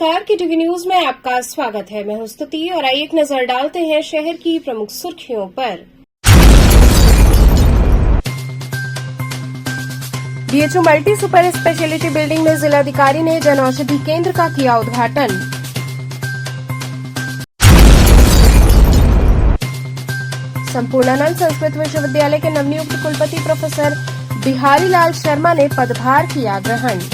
नमस्कार, की TV news में आपका स्वागत है। मैं हूं स्तुति और आइए एक नजर डालते हैं शहर की प्रमुख सुर्खियों पर। BHU multi super speciality building में जिलाधिकारी ने जन औषधि केंद्र का किया उद्घाटन। संपूर्णानंद संस्कृत विश्वविद्यालय के नवनियुक्त कुलपति प्रोफेसर बिहारी लाल शर्मा ने पदभार किया ग्रहण।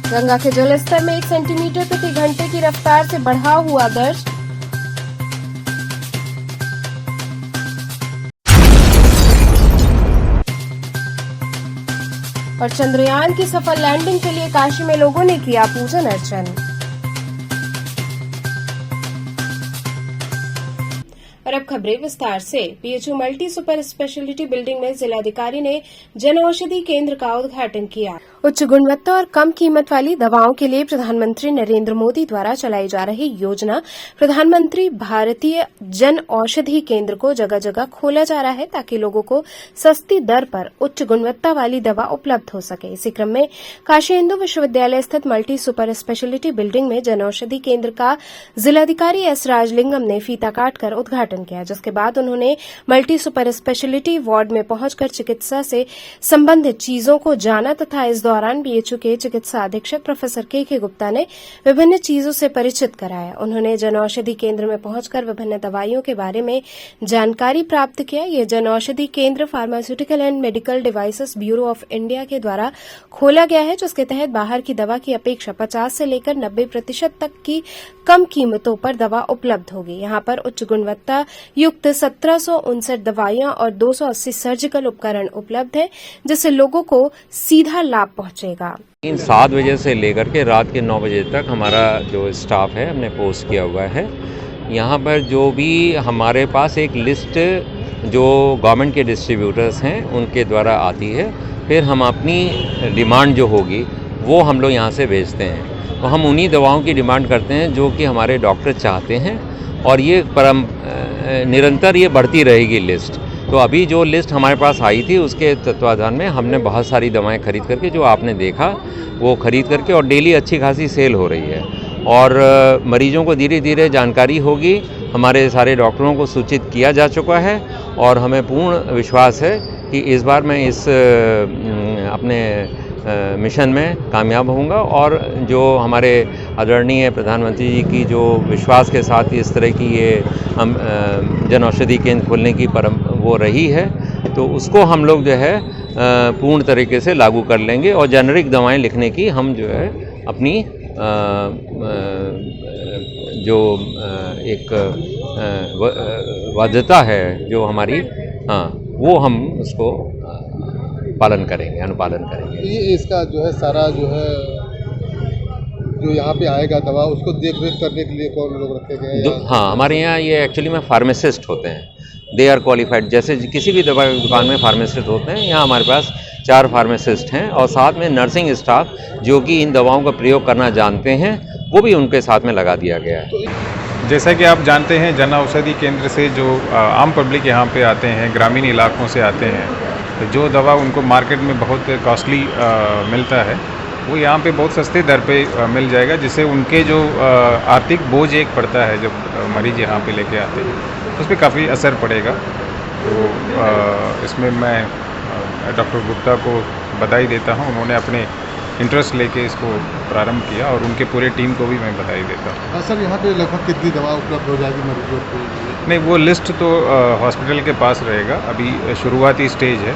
गंगा के जलस्तर में 1 सेंटीमीटर प्रति घंटे की रफ्तार से बढ़ा हुआ दर्ज। और चंद्रयान की सफल लैंडिंग के लिए काशी में लोगों ने किया पूजन अर्चन। और अब खबरें विस्तार से। BHU multi super speciality building में जिलाधिकारी ने जन औषधि केंद्र का उद्घाटन किया। उच्च गुणवत्ता और कम कीमत वाली दवाओं के लिए प्रधानमंत्री नरेंद्र मोदी द्वारा चलाई जा रही योजना प्रधानमंत्री भारतीय जन औषधि केंद्र को जगह जगह खोला जा रहा है, ताकि लोगों को सस्ती दर पर उच्च गुणवत्ता वाली दवा उपलब्ध हो सके। इसी क्रम में काशी हिंदू विश्वविद्यालय स्थित मल्टी सुपर स्पेशलिटी बिल्डिंग में जन औषधि केंद्र का जिलाधिकारी एस राजलिंगम ने फीता काटकर उद्घाटन किया, जिसके बाद उन्होंने मल्टी सुपर स्पेशलिटी वार्ड में पहुंचकर चिकित्सा से संबंधित चीजों को जाना तथा इस दौरान बीएचयू के चिकित्सा अधीक्षक प्रोफेसर के गुप्ता ने विभिन्न चीजों से परिचित कराया। उन्होंने जन औषधि केंद्र में पहुंचकर विभिन्न दवाइयों के बारे में जानकारी प्राप्त किया। यह जन औषधि केंद्र pharmaceutical and medical devices bureau of India के द्वारा खोला गया है, जिसके तहत बाहर की दवा की अपेक्षा 50 से लेकर 90% तक की कम कीमतों पर दवा उपलब्ध होगी। यहां पर उच्च गुणवत्ता युक्त 1759 दवाइयां और 280 सर्जिकल उपकरण उपलब्ध है, जिससे लोगों को सीधा लाभ पहुंचेगा। 7 बजे से लेकर के रात के 9 बजे तक हमारा जो स्टाफ है हमने पोस्ट किया हुआ है। यहाँ पर जो भी हमारे पास एक लिस्ट जो गवर्नमेंट के डिस्ट्रीब्यूटर्स हैं उनके द्वारा आती है, फिर हम अपनी डिमांड जो होगी वो हम लोग यहाँ से भेजते हैं। तो हम उन्हीं दवाओं की डिमांड करते हैं जो कि हमारे डॉक्टर चाहते हैं, और ये निरंतर ये बढ़ती रहेगी लिस्ट। तो अभी जो लिस्ट हमारे पास आई थी उसके तत्वाधान में हमने बहुत सारी दवाएं खरीद करके, जो आपने देखा वो खरीद करके, और डेली अच्छी खासी सेल हो रही है। और मरीजों को धीरे धीरे जानकारी होगी, हमारे सारे डॉक्टरों को सूचित किया जा चुका है, और हमें पूर्ण विश्वास है कि इस बार मैं इस अपने मिशन में कामयाब होऊंगा। और जो हमारे आदरणीय प्रधानमंत्री जी की जो विश्वास के साथ इस तरह की ये हम जन औषधि केंद्र खोलने की वो रही है, तो उसको हम लोग जो है पूर्ण तरीके से लागू कर लेंगे। और जेनरिक दवाएं लिखने की हम जो है अपनी जो एक बाध्यता है जो हमारी, वो हम उसको पालन करेंगे, अनुपालन करेंगे। ये इसका जो है सारा जो है जो यहाँ पे आएगा दवा, उसको देख रेख करने के लिए कौन लोग रखे गए हैं? हाँ, हमारे यहाँ ये एक्चुअली में फार्मासिस्ट होते हैं, दे आर क्वालिफाइड। जैसे किसी भी दवा दुकान में फार्मासिस्ट होते हैं, यहाँ हमारे पास 4 फार्मासिस्ट हैं, और साथ में नर्सिंग स्टाफ जो कि इन दवाओं का प्रयोग करना जानते हैं, वो भी उनके साथ में लगा दिया गया है। जैसा कि आप जानते हैं, जन औषधि केंद्र से जो आम पब्लिक यहाँ पे आते हैं, ग्रामीण इलाकों से आते हैं, तो जो दवा उनको मार्केट में बहुत कॉस्टली मिलता है, वो यहाँ पे बहुत सस्ते दर पे मिल जाएगा, जिससे उनके जो आर्थिक बोझ एक पड़ता है जब मरीज यहाँ पे लेके आते हैं, उस पर काफ़ी असर पड़ेगा। तो इसमें मैं डॉक्टर गुप्ता को बधाई देता हूँ, उन्होंने अपने इंटरेस्ट लेके इसको प्रारंभ किया, और उनके पूरे टीम को भी मैं बधाई देता हूँ। सर, यहाँ पे लगभग कितनी दवा उपलब्ध हो जाएगी मरीजों को? नहीं, वो लिस्ट तो हॉस्पिटल के पास रहेगा, अभी शुरुआती स्टेज है।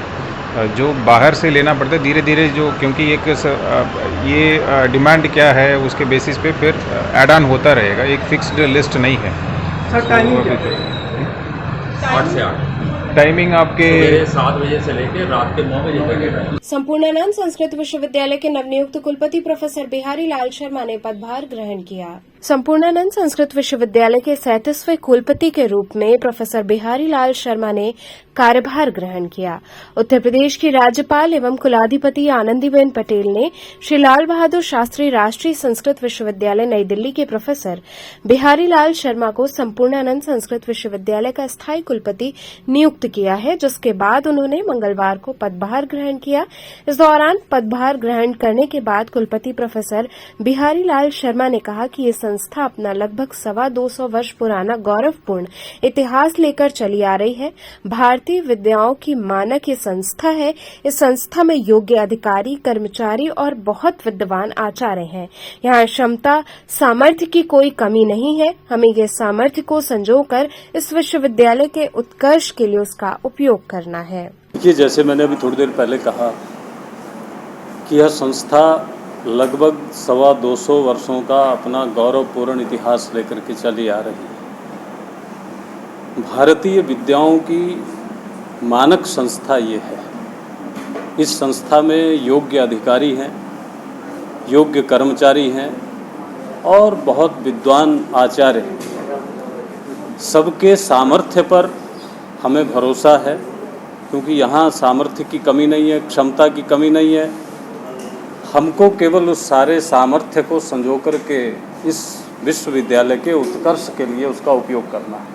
जो बाहर से लेना पड़ता है धीरे धीरे, जो क्योंकि एक ये डिमांड क्या है उसके बेसिस पे फिर ऐड ऑन होता रहेगा, एक फिक्स्ड लिस्ट नहीं है। सर, टाइमिंग आपके 7 बजे से लेकर रात के 9 बजे तक। संपूर्णानंद संस्कृत विश्वविद्यालय के नवनियुक्त कुलपति प्रोफेसर बिहारी लाल शर्मा ने पदभार ग्रहण किया। संपूर्णानंद संस्कृत विश्वविद्यालय के 37वें कुलपति के रूप में प्रोफेसर बिहारी लाल शर्मा ने कार्यभार ग्रहण किया। उत्तर प्रदेश की राज्यपाल एवं कुलाधिपति आनंदीबेन पटेल ने श्री लाल बहादुर शास्त्री राष्ट्रीय संस्कृत विश्वविद्यालय नई दिल्ली के प्रोफेसर बिहारी लाल शर्मा को संपूर्णानंद संस्कृत विश्वविद्यालय का स्थायी कुलपति नियुक्त किया है, जिसके बाद उन्होंने मंगलवार को पदभार ग्रहण किया। इस दौरान पदभार ग्रहण करने के बाद कुलपति प्रोफेसर बिहारी लाल शर्मा ने कहा कि ये संस्था अपना लगभग 225 वर्ष पुराना गौरवपूर्ण इतिहास लेकर चली आ रही है। भारतीय विद्याओं की मानक ये संस्था है। इस संस्था में योग्य अधिकारी, कर्मचारी और बहुत विद्वान आचार्य हैं। यहाँ क्षमता, सामर्थ्य की कोई कमी नहीं है। हमें ये सामर्थ्य को संजोकर इस विश्वविद्यालय के उत्कर्ष के लिए उसका उपयोग करना है। देखिए, जैसे मैंने अभी थोड़ी देर पहले कहा कि यह संस्था लगभग 225 वर्षों का अपना गौरवपूर्ण इतिहास लेकर के चली आ रही है। भारतीय विद्याओं की मानक संस्था ये है। इस संस्था में योग्य अधिकारी हैं, योग्य कर्मचारी हैं और बहुत विद्वान आचार्य हैं। सबके सामर्थ्य पर हमें भरोसा है, क्योंकि यहाँ सामर्थ्य की कमी नहीं है, क्षमता की कमी नहीं है। हमको केवल उस सारे सामर्थ्य को संजो कर के इस विश्वविद्यालय के उत्कर्ष के लिए उसका उपयोग करना है।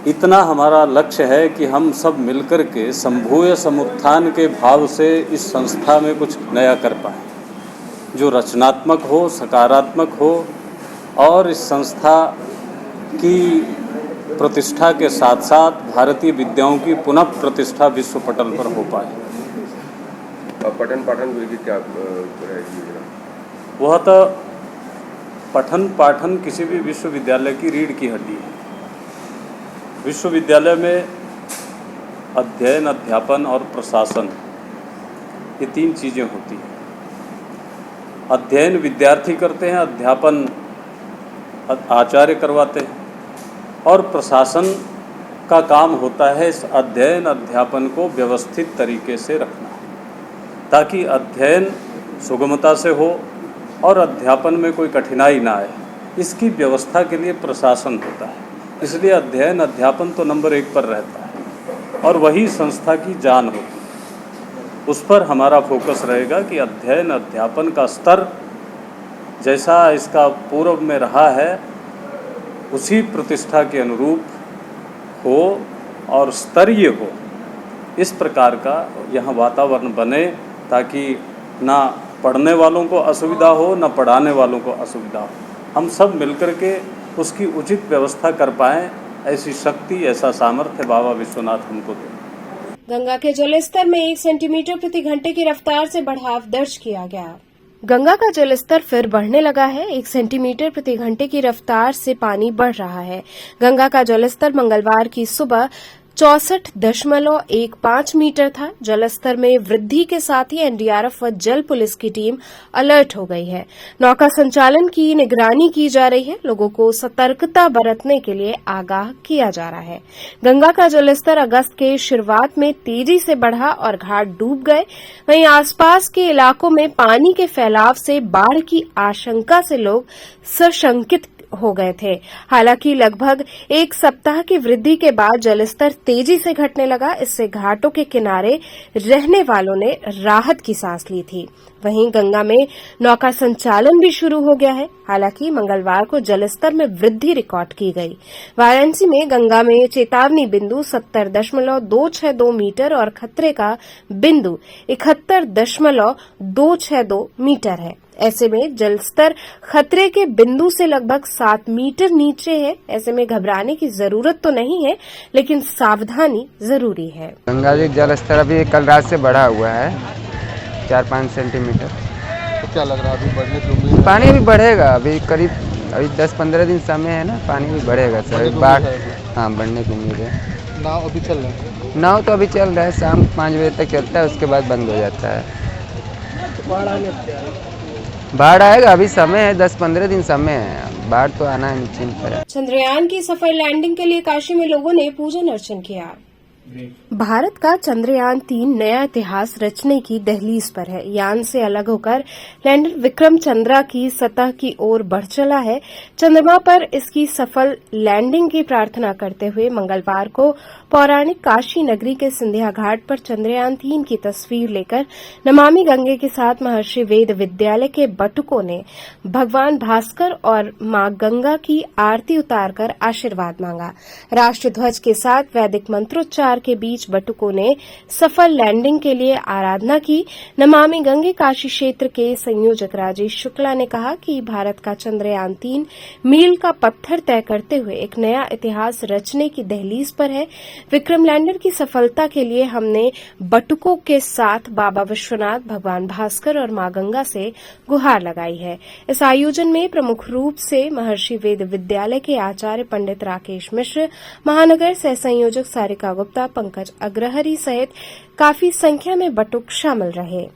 इतना हमारा लक्ष्य है कि हम सब मिलकर के संभूय समुत्थान के भाव से इस संस्था में कुछ नया कर पाएँ, जो रचनात्मक हो, सकारात्मक हो और इस संस्था की प्रतिष्ठा के साथ साथ भारतीय विद्याओं की पुनः प्रतिष्ठा विश्व पटल पर हो पाए। पठन पाठन की क्या रहेगी? वह तो पठन पाठन किसी भी विश्वविद्यालय की रीढ़ की हड्डी है। विश्वविद्यालय में अध्ययन, अध्यापन और प्रशासन, ये 3 चीज़ें होती हैं। अध्ययन विद्यार्थी करते हैं, अध्यापन आचार्य करवाते हैं और प्रशासन का काम होता है इस अध्ययन अध्यापन को व्यवस्थित तरीके से रखना, ताकि अध्ययन सुगमता से हो और अध्यापन में कोई कठिनाई ना आए। इसकी व्यवस्था के लिए प्रशासन होता है। इसलिए अध्ययन अध्यापन तो नंबर 1 पर रहता है और वही संस्था की जान होती है। उस पर हमारा फोकस रहेगा कि अध्ययन अध्यापन का स्तर जैसा इसका पूर्व में रहा है उसी प्रतिष्ठा के अनुरूप हो और स्तरीय हो। इस प्रकार का यहाँ वातावरण बने ताकि ना पढ़ने वालों को असुविधा हो, ना पढ़ाने वालों को असुविधा हो। हम सब मिलकर के उसकी उचित व्यवस्था कर पाएँ, ऐसी शक्ति, ऐसा सामर्थ्य बाबा विश्वनाथ हमको दे। गंगा के जलस्तर में 1 सेंटीमीटर प्रति घंटे की रफ्तार से बढ़ाव दर्ज किया गया। गंगा का जलस्तर फिर बढ़ने लगा है। 1 सेंटीमीटर प्रति घंटे की रफ्तार से पानी बढ़ रहा है। गंगा का जलस्तर मंगलवार की सुबह 64.15 मीटर था। जलस्तर में वृद्धि के साथ ही एनडीआरएफ व जल पुलिस की टीम अलर्ट हो गई है। नौका संचालन की निगरानी की जा रही है। लोगों को सतर्कता बरतने के लिए आगाह किया जा रहा है। गंगा का जलस्तर अगस्त के शुरुआत में तेजी से बढ़ा और घाट डूब गए। वहीं आसपास के इलाकों में पानी के फैलाव से बाढ़ की आशंका से लोग सशंकित हो गए थे। हालांकि लगभग 1 सप्ताह की वृद्धि के बाद जलस्तर तेजी से घटने लगा। इससे घाटों के किनारे रहने वालों ने राहत की सांस ली थी। वहीं गंगा में नौका संचालन भी शुरू हो गया है। हालांकि मंगलवार को जलस्तर में वृद्धि रिकॉर्ड की गई। वाराणसी में गंगा में चेतावनी बिंदु 70.262 मीटर और खतरे का बिंदु 71.262 मीटर है। ऐसे में जलस्तर खतरे के बिंदु से लगभग 7 मीटर नीचे है। ऐसे में घबराने की जरूरत तो नहीं है, लेकिन सावधानी जरूरी है। गंगा जी जलस्तर अभी कल रात से बढ़ा हुआ है 4-5 सेंटीमीटर। तो क्या लग रहा है अभी बढ़ने की उम्मीद है? पानी अभी बढ़ेगा। अभी 10-15 दिन समय है ना, पानी भी बढ़ेगा सर। बाढ़, हाँ, बढ़ने की उम्मीद है। नाव अभी चल रहा है? नाव तो अभी चल रहा है, शाम 5 बजे तक चलता है, उसके बाद बंद हो जाता है। बाढ़ आएगा, अभी समय है, 10-15 दिन समय है। बाढ़ तो आना निश्चिंत है। चंद्रयान की सफल लैंडिंग के लिए काशी में लोगों ने पूजन अर्चन किया। भारत का चंद्रयान-3 नया इतिहास रचने की दहलीज पर है। यान से अलग होकर लैंडर विक्रम चंद्रमा की सतह की ओर बढ़ चला है। चंद्रमा पर इसकी सफल लैंडिंग की प्रार्थना करते हुए मंगलवार को पौराणिक काशी नगरी के सिंधिया घाट पर चंद्रयान-3 की तस्वीर लेकर नमामि गंगे के साथ महर्षि वेद विद्यालय के बटुकों ने भगवान भास्कर और मां गंगा की आरती उतारकर आशीर्वाद मांगा। राष्ट्र ध्वज के साथ वैदिक मंत्रोच्चार के बीच बटुकों ने सफल लैंडिंग के लिए आराधना की। नमामि गंगे काशी क्षेत्र के संयोजक राजेश शुक्ला ने कहा कि भारत का चंद्रयान-3 मील का पत्थर तय करते हुए एक नया इतिहास रचने की दहलीज पर है। विक्रम लैंडर की सफलता के लिए हमने बटुकों के साथ बाबा विश्वनाथ, भगवान भास्कर और मां गंगा से गुहार लगाई है। इस आयोजन में प्रमुख रूप से महर्षि वेद विद्यालय के आचार्य पंडित राकेश मिश्र, महानगर सह संयोजक सारिका गुप्ता, पंकज अग्रहरी सहित काफी संख्या में बटुक शामिल रहे।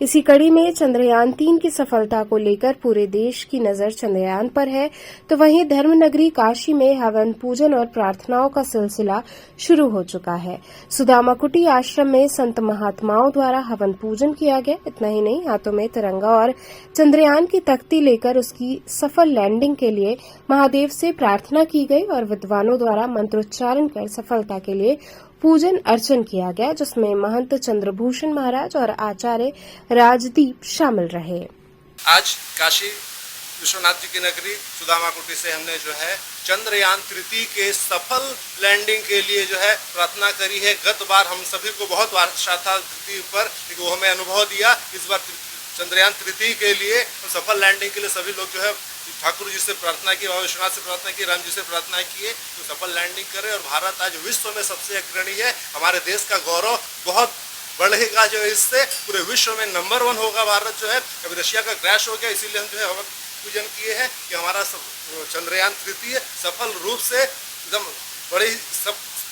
इसी कड़ी में चंद्रयान-3 की सफलता को लेकर पूरे देश की नजर चंद्रयान पर है, तो वहीं धर्मनगरी काशी में हवन पूजन और प्रार्थनाओं का सिलसिला शुरू हो चुका है। सुदामा कुटी आश्रम में संत महात्माओं द्वारा हवन पूजन किया गया। इतना ही नहीं, हाथों में तिरंगा और चंद्रयान की तख्ती लेकर उसकी सफल लैंडिंग के लिए महादेव से प्रार्थना की गई और विद्वानों द्वारा मंत्रोच्चारण कर सफलता के लिए पूजन अर्चन किया गया, जिसमें महंत चंद्रभूषण महाराज और आचार्य राजदीप शामिल रहे। आज काशी विश्वनाथ जी की नगरी सुदामा कुटी से हमने जो है चंद्रयान तृतीय के सफल लैंडिंग के लिए जो है प्रार्थना करी है। गत बार हम सभी को बहुत आशा था तृतीय पर, लेकिन वो हमें अनुभव दिया। इस बार चंद्रयान तृतीय के लिए सफल लैंडिंग के लिए सभी लोग जो है ठाकुर जी से प्रार्थना की, बाबा विश्वनाथ से प्रार्थना की, राम जी से प्रार्थना किए तो सफल लैंडिंग करे और भारत आज विश्व में सबसे अग्रणी है। हमारे देश का गौरव बहुत बढ़ेगा, जो इससे पूरे विश्व में नंबर 1 होगा भारत जो है। अभी रशिया का क्रैश हो गया, इसीलिए हम जो है हवन पूजन किए हैं कि हमारा चंद्रयान तृतीय सफल रूप से एकदम बड़ी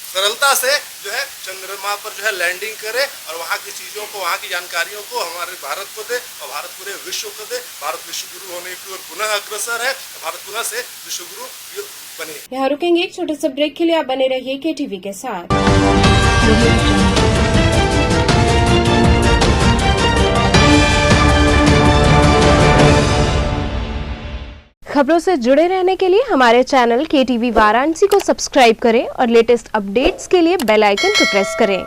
सरलता से जो है चंद्रमा पर जो है लैंडिंग करे और वहाँ की चीज़ों को, वहाँ की जानकारियों को हमारे भारत को दे और भारत पूरे विश्व को दे। भारत विश्व गुरु होने की ओर पुनः अग्रसर है, भारत पुनः से विश्व गुरु बने। यहाँ रुकेंगे एक छोटे से ब्रेक के लिए। आप बने रहिए KTV के साथ। खबरों से जुड़े रहने के लिए हमारे चैनल KTV वाराणसी को सब्सक्राइब करें और लेटेस्ट अपडेट्स के लिए बेल आइकन को प्रेस करें।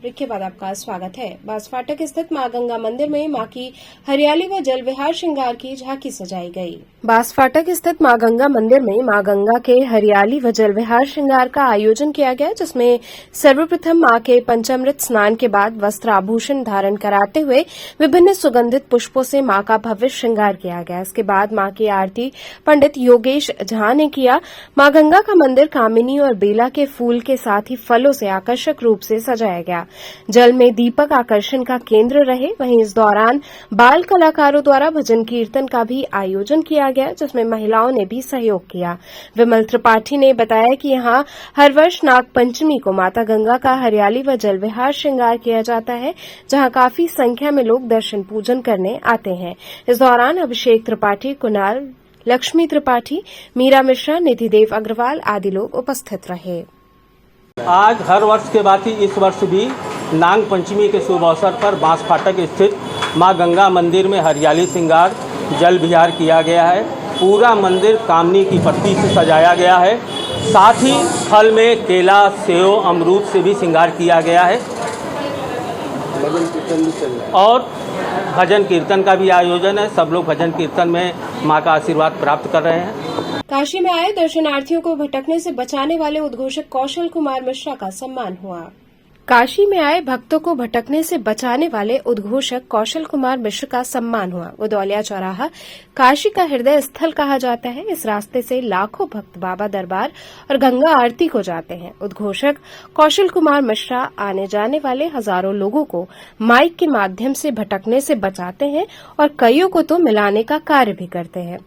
ब्रेक के बाद आपका स्वागत है। बांसफाटक स्थित मां गंगा मंदिर में मां की हरियाली व जल विहार श्रृंगार की झांकी सजाई गई। बांसफाटक स्थित मां गंगा मंदिर में मां गंगा के हरियाली व जल विहार श्रृंगार का आयोजन किया गया, जिसमें सर्वप्रथम मां के पंचामृत स्नान के बाद वस्त्र आभूषण धारण कराते हुए विभिन्न सुगंधित पुष्पों से मां का भव्य श्रृंगार किया गया। इसके बाद मां की आरती पंडित योगेश झा ने किया। मां गंगा का मंदिर कामिनी और बेला के फूल के साथ ही फलों से आकर्षक रूप से सजाया गया। जल में दीपक आकर्षण का केंद्र रहे। वहीं इस दौरान बाल कलाकारों द्वारा भजन कीर्तन का भी आयोजन किया गया, जिसमें महिलाओं ने भी सहयोग किया। विमल त्रिपाठी ने बताया कि यहां हर वर्ष नाग पंचमी को माता गंगा का हरियाली व जल विहार श्रृंगार किया जाता है, जहां काफी संख्या में लोग दर्शन पूजन करने आते हैं। इस दौरान अभिषेक त्रिपाठी, कुणाल, लक्ष्मी त्रिपाठी, मीरा मिश्रा, निधिदेव अग्रवाल आदि लोग उपस्थित रहे। आज हर वर्ष के बाद ही इस वर्ष भी नाग पंचमी के शुभ अवसर पर बांसफाटक स्थित मां गंगा मंदिर में हरियाली श्रृंगार जल विहार किया गया है। पूरा मंदिर कामनी की पत्ती से सजाया गया है। साथ ही फल में केला, सेव, अमरूद से भी श्रृंगार किया गया है भजन कीर्तन भी चल रहा है और भजन कीर्तन का भी आयोजन है। सब लोग भजन कीर्तन में मां का आशीर्वाद प्राप्त कर रहे हैं। काशी में आए दर्शनार्थियों को भटकने से बचाने वाले उद्घोषक कौशल कुमार मिश्रा का सम्मान हुआ। काशी में आए भक्तों को भटकने से बचाने वाले उद्घोषक कौशल कुमार मिश्र का सम्मान हुआ। गोदौलिया चौराहा काशी का हृदय स्थल कहा जाता है। इस रास्ते से लाखों भक्त बाबा दरबार और गंगा आरती को जाते हैं। उद्घोषक कौशल कुमार मिश्रा आने जाने वाले हजारों लोगों को माइक के माध्यम से भटकने से बचाते हैं और कईयों को तो मिलाने का कार्य भी करते हैं।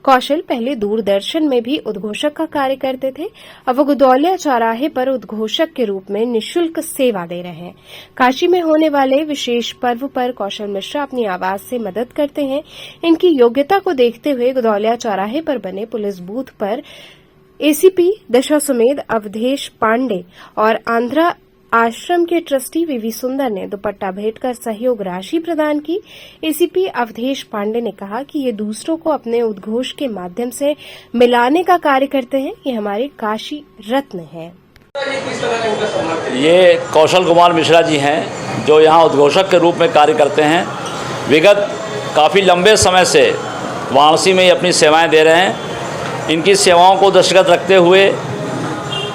कौशल पहले दूरदर्शन में भी उद्घोषक का कार्य करते थे। अब वो गोदौलिया चौराहे पर उद्घोषक के रूप में निःशुल्क सेवा दे रहे हैं। काशी में होने वाले विशेष पर्व पर कौशल मिश्रा अपनी आवाज से मदद करते हैं। इनकी योग्यता को देखते हुए गदौलिया चौराहे पर बने पुलिस बूथ पर एसीपी दशाश्वमेध अवधेश पांडे और आंध्रा आश्रम के ट्रस्टी वीवी सुंदर ने दुपट्टा भेंट कर सहयोग राशि प्रदान की। एसीपी अवधेश पांडे ने कहा कि ये दूसरों को अपने उद्घोष के माध्यम से मिलाने का कार्य करते हैं। ये हमारे काशी रत्न हैं। ये कौशल कुमार मिश्रा जी हैं जो यहाँ उद्घोषक के रूप में कार्य करते हैं। विगत काफ़ी लंबे समय से वाराणसी में अपनी सेवाएं दे रहे हैं। इनकी सेवाओं को दृष्टिगत रखते हुए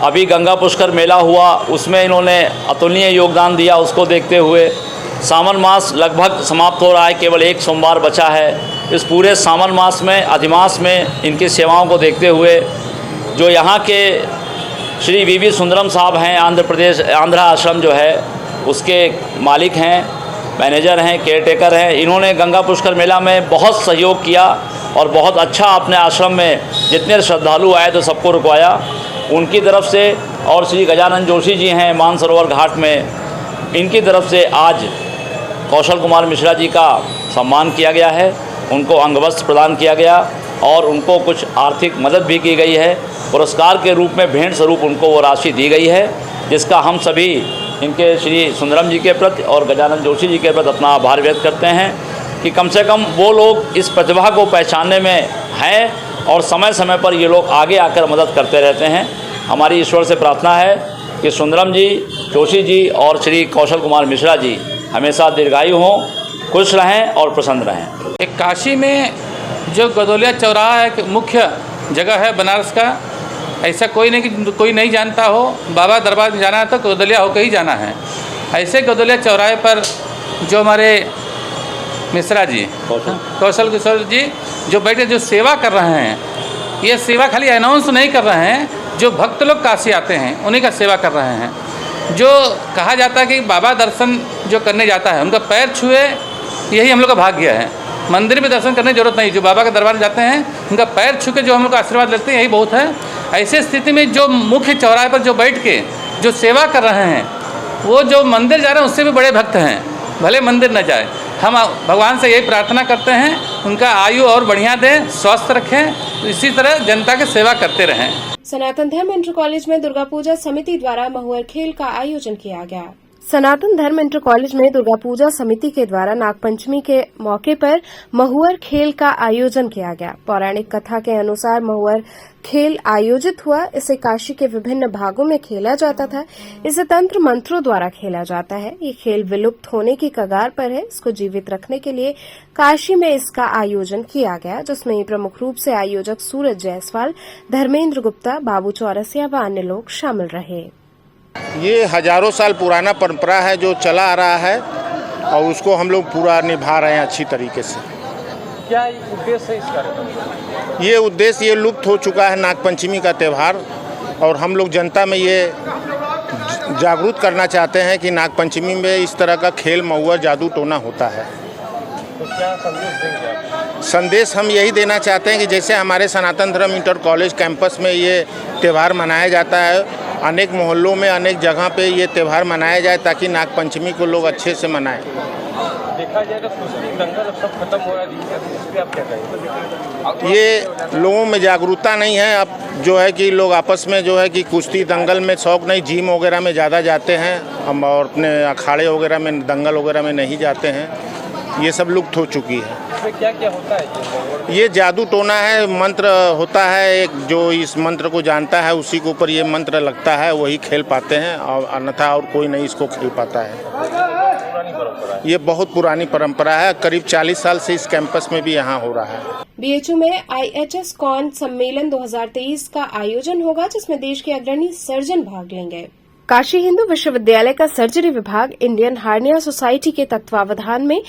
अभी गंगा पुष्कर मेला हुआ, उसमें इन्होंने अतुलनीय योगदान दिया। उसको देखते हुए सावन मास लगभग समाप्त हो रहा है, केवल एक सोमवार बचा है। इस पूरे सावन मास में अधिमास में इनकी सेवाओं को देखते हुए जो यहाँ के श्री वीवी सुंदरम साहब हैं, आंध्रा आश्रम जो है उसके मालिक हैं, मैनेजर हैं, केयरटेकर हैं, इन्होंने गंगा पुष्कर मेला में बहुत सहयोग किया और बहुत अच्छा अपने आश्रम में जितने श्रद्धालु आए तो सबको रुकवाया। उनकी तरफ से और श्री गजानन जोशी जी हैं मानसरोवर घाट में, इनकी तरफ से आज कौशल कुमार मिश्रा जी का सम्मान किया गया है। उनको अंगवस्त्र प्रदान किया गया और उनको कुछ आर्थिक मदद भी की गई है। पुरस्कार के रूप में भेंट स्वरूप उनको वो राशि दी गई है, जिसका हम सभी इनके श्री सुंदरम जी के प्रति और गजानन जोशी जी के प्रति अपना आभार व्यक्त करते हैं कि कम से कम वो लोग इस प्रतिभा को पहचानने में हैं और समय समय पर ये लोग आगे आकर मदद करते रहते हैं। हमारी ईश्वर से प्रार्थना है कि सुंदरम जी, जोशी जी और श्री कौशल कुमार मिश्रा जी हमेशा दीर्घायु हों, खुश रहें और प्रसन्न रहें। एक काशी में जो गदौलिया चौराहा एक मुख्य जगह है बनारस का, ऐसा कोई नहीं जानता हो। बाबा दरबार में जाना है तो गदौलिया होकर ही जाना है। ऐसे गदौलिया चौराहे पर जो हमारे मिश्रा जी, कौशल किशोर जी जो बैठे जो सेवा कर रहे हैं, ये सेवा खाली अनाउंस नहीं कर रहे हैं, जो भक्त लोग काशी आते हैं उन्हीं का सेवा कर रहे हैं। जो कहा जाता है कि बाबा दर्शन जो करने जाता है उनका पैर छुए, यही हम लोग का भाग्य है। मंदिर में दर्शन करने की जरूरत नहीं, जो बाबा के दरबार में जाते हैं उनका पैर छू के जो हम लोग का आशीर्वाद लेते हैं यही बहुत है। ऐसे स्थिति में जो मुख्य चौराहे पर जो बैठ के जो सेवा कर रहे हैं, वो जो मंदिर जा रहे हैं उससे भी बड़े भक्त हैं, भले मंदिर न जाए। हम भगवान से यही प्रार्थना करते हैं उनका आयु और बढ़िया दें, स्वस्थ रखें, इसी तरह जनता की सेवा करते रहें। सनातन धर्म इंटर कॉलेज में दुर्गा पूजा समिति द्वारा महुअर खेल का आयोजन किया गया। सनातन धर्म इंटर कॉलेज में दुर्गा पूजा समिति के द्वारा नागपंचमी के मौके पर महुअर खेल का आयोजन किया गया। पौराणिक कथा के अनुसार महुअर खेल आयोजित हुआ। इसे काशी के विभिन्न भागों में खेला जाता था। इसे तंत्र मंत्रों द्वारा खेला जाता है। ये खेल विलुप्त होने की कगार पर है। इसको जीवित रखने के लिए काशी में इसका आयोजन किया गया, जिसमें प्रमुख रूप से आयोजक सूरज जायसवाल, धर्मेंद्र गुप्ता, बाबू चौरसिया व अन्य लोग शामिल रहे। ये हजारों साल पुराना परंपरा है जो चला आ रहा है और उसको हम लोग पूरा निभा रहे हैं अच्छी तरीके से। क्या उद्देश्य है इस कार्यक्रम? ये उद्देश्य ये लुप्त हो चुका है नागपंचमी का त्यौहार, और हम लोग जनता में ये जागरूक करना चाहते हैं कि नागपंचमी में इस तरह का खेल महुआ जादू टोना होता है। तो क्या संदेश देंगे आप? संदेश हम यही देना चाहते हैं कि जैसे हमारे सनातन धर्म इंटर कॉलेज कैंपस में ये त्यौहार मनाया जाता है, अनेक मोहल्लों में अनेक जगह पे ये त्यौहार मनाया जाए ताकि नागपंचमी को लोग अच्छे से मनाएं। देखा जाए तो कुश्ती दंगल सब खत्म हो रहा है, इस पे आप क्या कहेंगे? ये लोगों में जागरूकता नहीं है। अब जो है कि लोग आपस में जो है कि कुश्ती दंगल में शौक नहीं, जिम वगैरह में ज़्यादा जाते हैं हम, और अपने अखाड़े वगैरह में दंगल वगैरह में नहीं जाते हैं। ये सब लुप्त हो चुकी है। इसमें क्या क्या होता है? ये जादू टोना है, मंत्र होता है एक, जो इस मंत्र को जानता है उसी के ऊपर ये मंत्र लगता है, वही खेल पाते हैं, और अन्यथा और कोई नहीं इसको खेल पाता है। ये बहुत पुरानी परंपरा है, करीब 40 साल से इस कैंपस में भी यहाँ हो रहा है। बीएचयू में IHS कॉन सम्मेलन 2023 का आयोजन होगा, जिसमें देश के अग्रणी सर्जन भाग लेंगे। काशी हिंदू विश्वविद्यालय का सर्जरी विभाग इंडियन हार्निया सोसाइटी के तत्वावधान में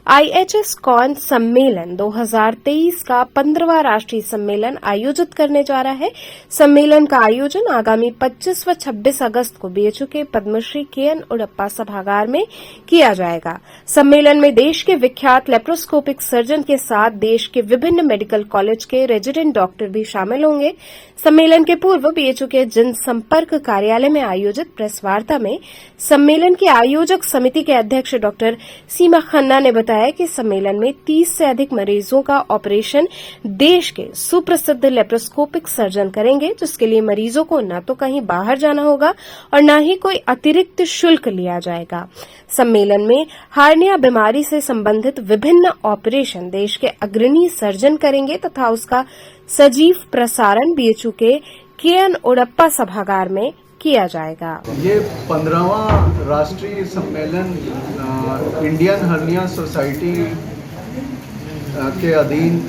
IHS कॉन सम्मेलन 2023 का 15वां राष्ट्रीय सम्मेलन आयोजित करने जा रहा है। सम्मेलन का आयोजन आगामी 25 व 26 अगस्त को बीएचयू के पद्मश्री KN उडप्पा सभागार में किया जाएगा। सम्मेलन में देश के विख्यात लेप्रोस्कोपिक सर्जन के साथ देश के विभिन्न मेडिकल कॉलेज के रेजिडेंट डॉक्टर भी शामिल होंगे। सम्मेलन के पूर्व बीएचयू के जनसंपर्क कार्यालय में आयोजित प्रेस वार्ता में सम्मेलन की आयोजक समिति के अध्यक्ष डॉक्टर सीमा खन्ना ने बताया कि सम्मेलन में 30 से अधिक मरीजों का ऑपरेशन देश के सुप्रसिद्ध लेप्रोस्कोपिक सर्जन करेंगे, जिसके लिए मरीजों को न तो कहीं बाहर जाना होगा और न ही कोई अतिरिक्त शुल्क लिया जाएगा। सम्मेलन में हार्निया बीमारी से संबंधित विभिन्न ऑपरेशन देश के अग्रणी सर्जन करेंगे तथा उसका सजीव प्रसारण बीएचयू के KN उडप्पा सभागार में किया जाएगा। ये 15वां राष्ट्रीय सम्मेलन इंडियन हर्निया सोसाइटी के अधीन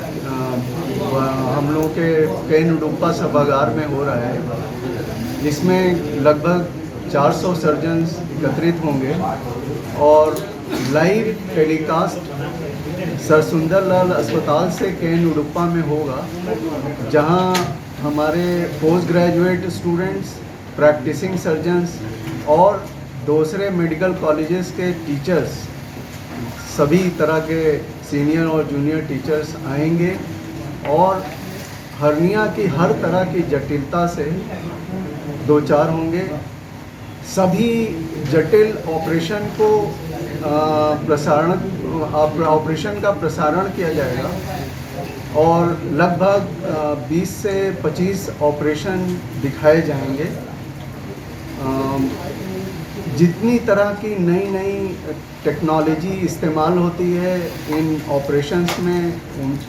हम लोगों के KN उडप्पा सभागार में हो रहा है। इसमें लगभग 400 सर्जन्स एकत्रित होंगे और लाइव टेलीकास्ट सर सुंदरलाल अस्पताल से KN उडप्पा में होगा, जहां हमारे post graduate students, practicing surgeons और दूसरे मेडिकल कॉलेजेस के टीचर्स, सभी तरह के सीनियर और जूनियर टीचर्स आएंगे और हर्निया की हर तरह की जटिलता से दो चार होंगे। सभी जटिल ऑपरेशन को ऑपरेशन का प्रसारण किया जाएगा और लगभग 20 से 25 ऑपरेशन दिखाए जाएंगे। जितनी तरह की नई नई टेक्नोलॉजी इस्तेमाल होती है इन ऑपरेशंस में,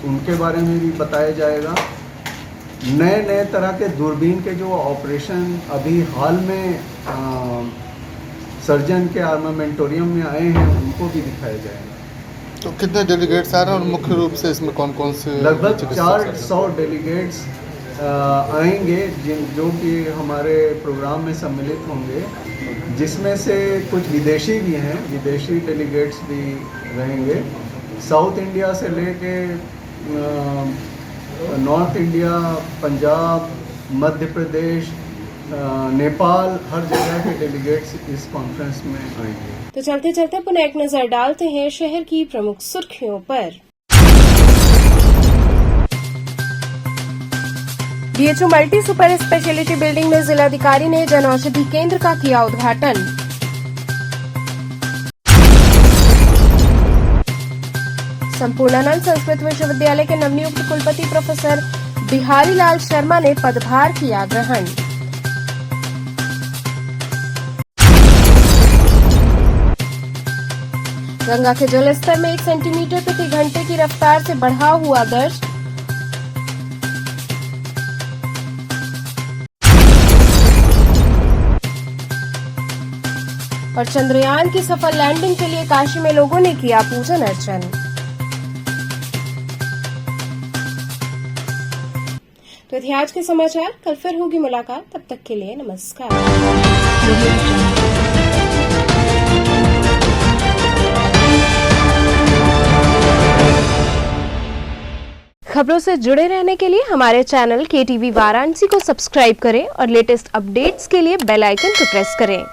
उनके बारे में भी बताया जाएगा। नए नए तरह के दूरबीन के जो ऑपरेशन अभी हाल में सर्जन के आर्मामेंटोरियम में आए हैं, उनको भी दिखाया जाएगा। तो कितने डेलीगेट्स आ रहे हैं और मुख्य रूप से इसमें कौन कौन से? लगभग 400 डेलीगेट्स आएंगे जो कि हमारे प्रोग्राम में सम्मिलित होंगे, जिसमें से कुछ विदेशी भी हैं, विदेशी डेलीगेट्स भी रहेंगे। साउथ इंडिया से लेके नॉर्थ इंडिया, पंजाब, मध्य प्रदेश, नेपाल, हर जगह के डेलीगेट्स इस कॉन्फ्रेंस में आएंगे। तो चलते चलते पुनः एक नजर डालते हैं शहर की प्रमुख सुर्खियों पर। BHU multi super speciality building में जिलाधिकारी ने जन औषधि केंद्र का किया उद्घाटन। संपूर्णानंद संस्कृत विश्वविद्यालय के नवनियुक्त कुलपति प्रोफेसर बिहारी लाल शर्मा ने पदभार किया ग्रहण। गंगा के जलस्तर में 1 सेंटीमीटर प्रति घंटे की रफ्तार से बढ़ा हुआ दर्ज। और चंद्रयान की सफल लैंडिंग के लिए काशी में लोगों ने किया पूजन अर्चन। तो थे आज के समाचार, कल फिर होगी मुलाकात, तब तक के लिए नमस्कार। खबरों से जुड़े रहने के लिए हमारे चैनल KTV वाराणसी को सब्सक्राइब करें और लेटेस्ट अपडेट्स के लिए बेल आइकन को प्रेस करें।